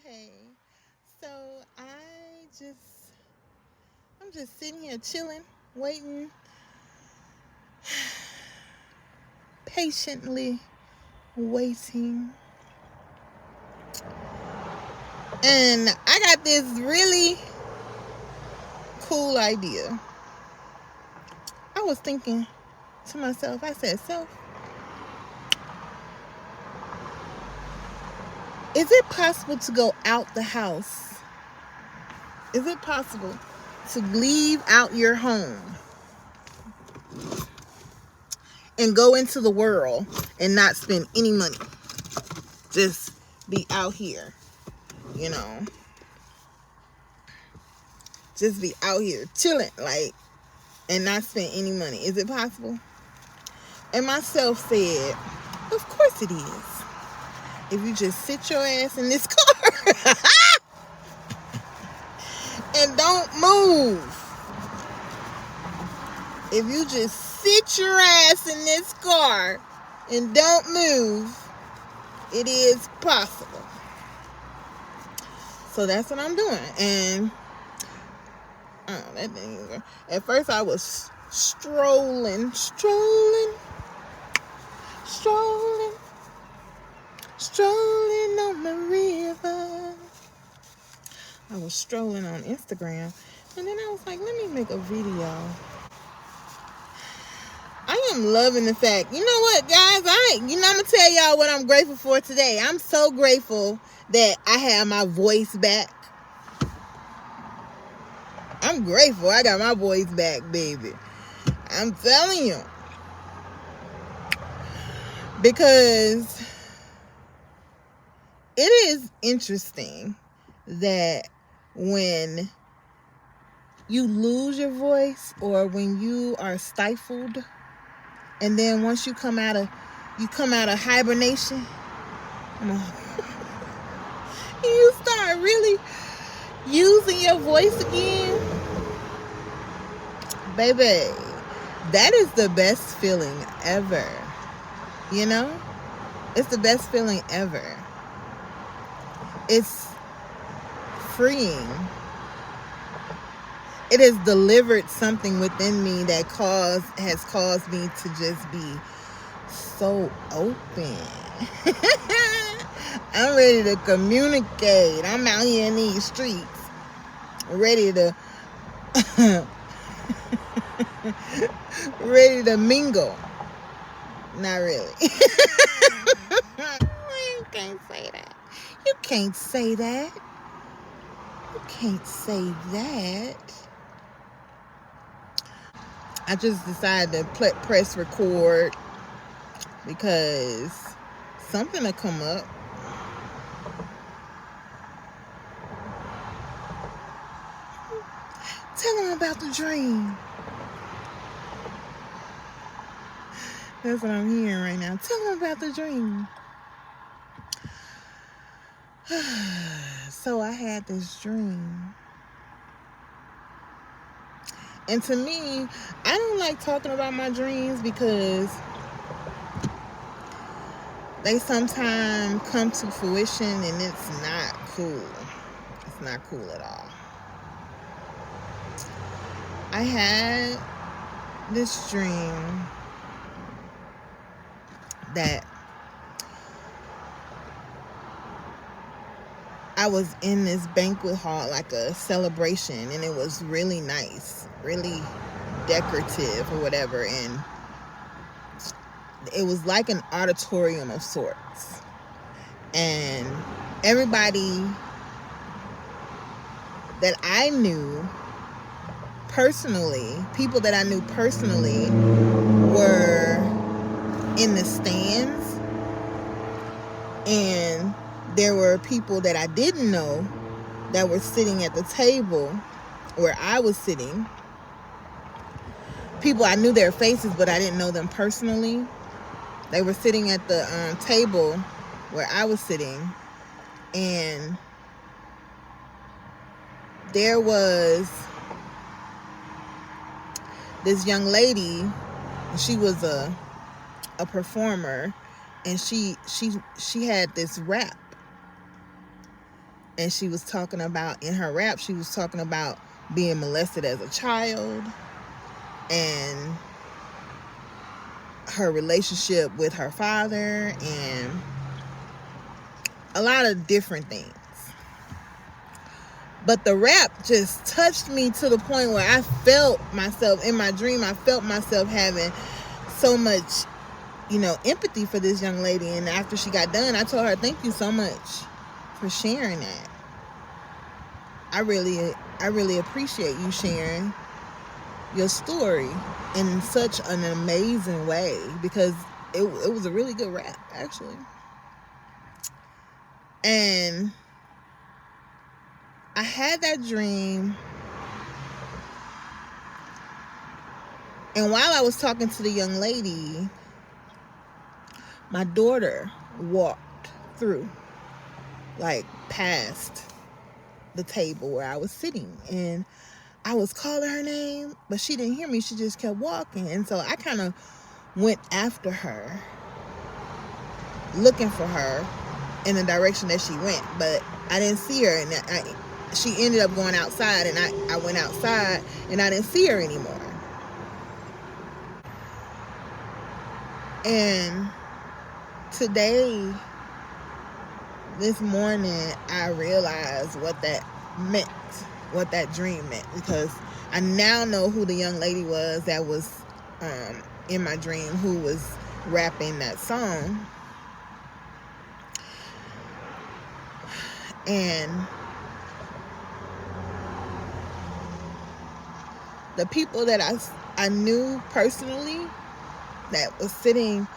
Hey. So I'm just sitting here chilling, waiting, patiently waiting. And I got this really cool idea. I was thinking to myself, I said, "Self, is it possible to go out the house? Is it possible to leave out your home and go into the world and not spend any money? Just be out here, you know, just be out here chilling, like, and not spend any money. Is it possible?" And myself said, of course it is. If you just sit your ass in this car and don't move. If you just sit your ass in this car and don't move, it is possible. So that's what I'm doing. And that thing. At first I was strolling on the river. I was strolling on Instagram, and then I was like, let me make a video. I am loving the fact, you know what, guys, I'm gonna tell y'all what I'm grateful for today. I'm so grateful that I have my voice back. I'm grateful I got my voice back, baby. I'm telling you. Because it is interesting that when you lose your voice or when you are stifled, and then once you come out of hibernation, you start really using your voice again, baby, that is the best feeling ever. You know, it's the best feeling ever. It's freeing. It has delivered something within me that has caused me to just be so open. I'm ready to communicate. I'm out here in these streets, ready to mingle. Not really. You can't say that. You can't say that. You can't say that. I just decided to press record because something will come up. Tell them about the dream. That's what I'm hearing right now. Tell them about the dream. So I had this dream. And to me, I don't like talking about my dreams because they sometimes come to fruition and it's not cool. It's not cool at all. I had this dream that I was in this banquet hall, like a celebration, and it was really nice, really decorative or whatever, and it was like an auditorium of sorts. And everybody that I knew personally, people that I knew personally, were in the stands, and there were people that I didn't know that were sitting at the table where I was sitting. People I knew their faces, but I didn't know them personally. They were sitting at the table where I was sitting, and there was this young lady. She was a performer, and she had this rap. And she was talking about, in her rap, she was talking about being molested as a child and her relationship with her father and a lot of different things. But the rap just touched me to the point where I felt myself, in my dream, I felt myself having so much, empathy for this young lady. And after she got done, I told her, thank you so much for sharing that. I really appreciate you sharing your story in such an amazing way, because it was a really good rap, actually. And I had that dream, and while I was talking to the young lady, my daughter walked through, like past the table where I was sitting, and I was calling her name, but she didn't hear me. She just kept walking. And so I kind of went after her, looking for her in the direction that she went, but I didn't see her. And she ended up going outside, and I went outside, and I didn't see her anymore. And today, this morning, I realized what that meant, what that dream meant, because I now know who the young lady was that was in my dream, who was rapping that song. And the people that I knew personally that was sitting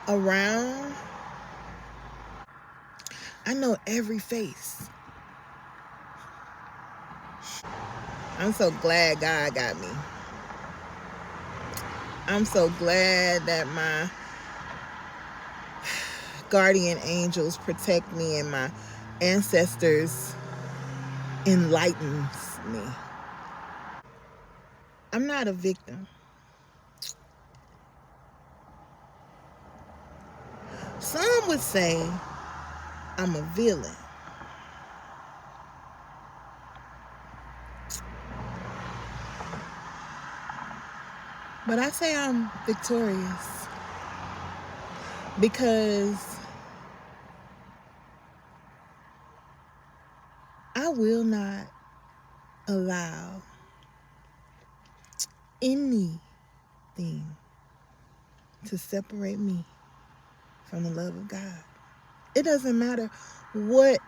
around, I know every face. I'm so glad God got me. I'm so glad that my guardian angels protect me and my ancestors enlightens me. I'm not a victim. Some would say I'm a villain. But I say I'm victorious, because I will not allow anything to separate me from the love of God. It doesn't matter what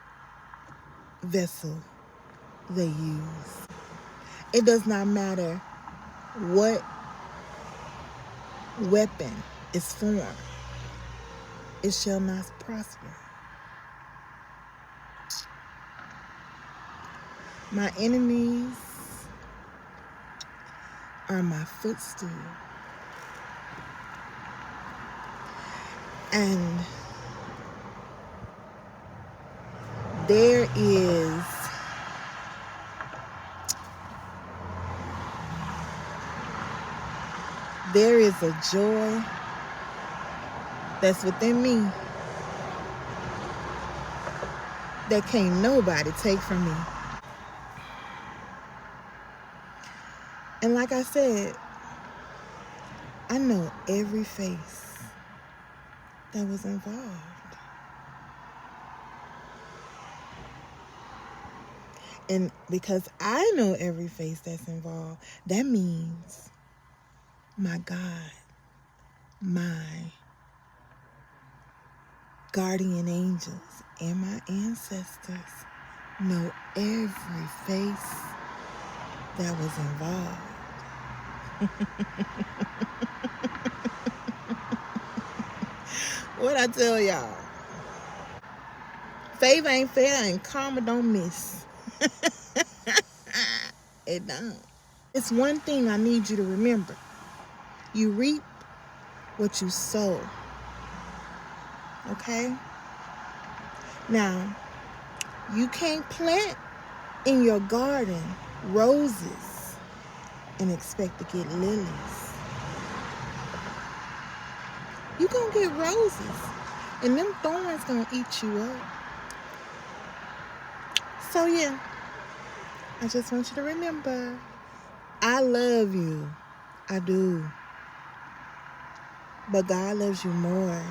vessel they use. It does not matter what weapon is formed. It shall not prosper. My enemies are my footstool. And there is a joy that's within me that can't nobody take from me. And like I said, I know every face that was involved. And because I know every face that's involved, that means my God, my guardian angels, and my ancestors know every face that was involved. What I tell y'all? Favor ain't fair and karma don't miss. It don't. It's one thing I need you to remember. You reap what you sow. Okay? Now, you can't plant in your garden roses and expect to get lilies. You're going to get roses, and them thorns going to eat you up. So yeah, I just want you to remember, I love you. I do. But God loves you more.